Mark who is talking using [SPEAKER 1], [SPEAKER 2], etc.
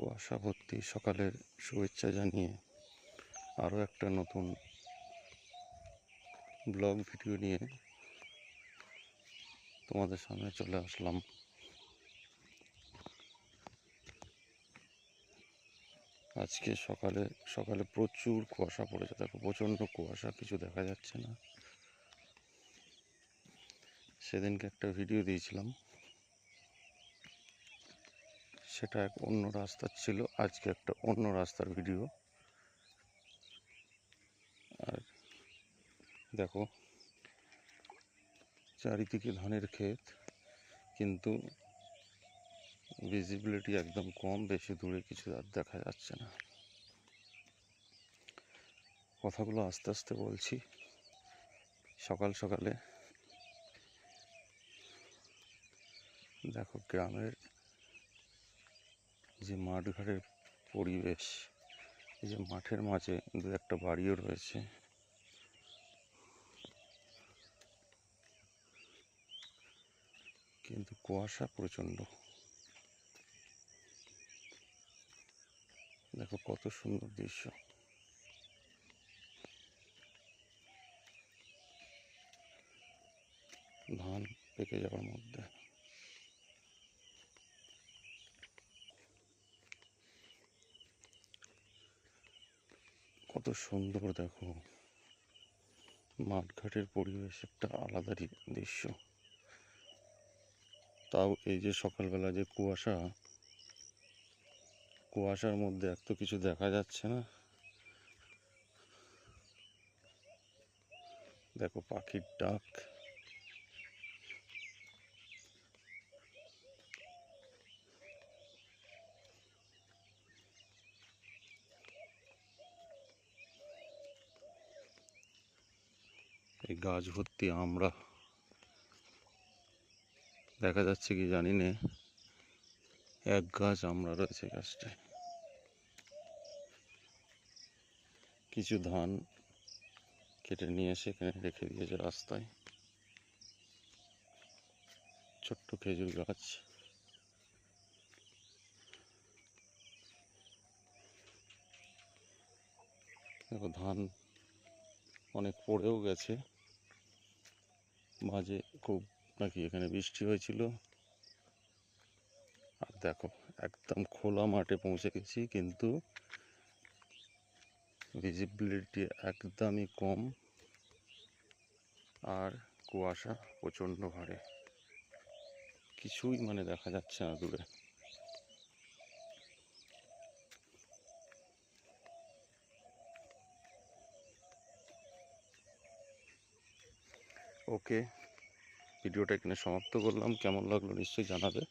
[SPEAKER 1] কুয়াশা ভর্তি সকালের শুভেচ্ছা জানিয়ে আরও একটা নতুন ব্লগ ভিডিও নিয়ে তোমাদের সামনে চলে আসলাম। আজকে সকালে সকালে প্রচুর কুয়াশা পড়েছে, দেখো প্রচণ্ড কুয়াশা, কিছু দেখা যাচ্ছে না। সেদিনকে একটা ভিডিও দিয়েছিলাম, সেটা এক অন্য রাস্তার ছিল, আজকে একটা অন্য রাস্তার ভিডিও। আর দেখো চারিদিকে ধানের ক্ষেত, কিন্তু ভিজিবিলিটি একদম কম, বেশি দূরে কিছু আর দেখা যাচ্ছে না। কথাগুলো আস্তে আস্তে বলছি। সকাল সকালে দেখো গ্রামের যে মাঠঘাটের পরিবেশ, এই যে মাঠের মাঝে দু একটা বাড়িও রয়েছে, কিন্তু কুয়াশা প্রচণ্ড। দেখো কত সুন্দর দৃশ্য। ধান পেকে যাওয়ার মধ্যে কত সুন্দর, দেখো মাঠঘাটের পরিবেশ একটা আলাদাই দৃশ্য। তাও এই যে সকালবেলা যে কুয়াশার মধ্যে এত কিছু দেখা যাচ্ছে না। দেখো পাখির ডাক, এই গাছ ভর্তি আমরা, দেখা যাচ্ছে কি জানি না, এক গাছ আমরা রয়েছে গাছটায়। কিছু ধান কেটে নিয়ে এসে এখানে রেখে দিয়েছে রাস্তায়। ছোট্ট খেজুর গাছ, দেখো ধান অনেক পড়েও গেছে, মাঝে খুব নাকি এখানে বৃষ্টি হয়েছিল। আর দেখো একদম খোলা মাঠে পৌঁছে গেছি, কিন্তু ভিজিবিলিটি একদমই কম, আর কুয়াশা প্রচণ্ড ভারে, কিছুই দেখা যাচ্ছে না দূরে। ওকে, ভিডিওটা এখানে সমাপ্ত করলাম। কেমন লাগলো নিশ্চয়ই জানাবে।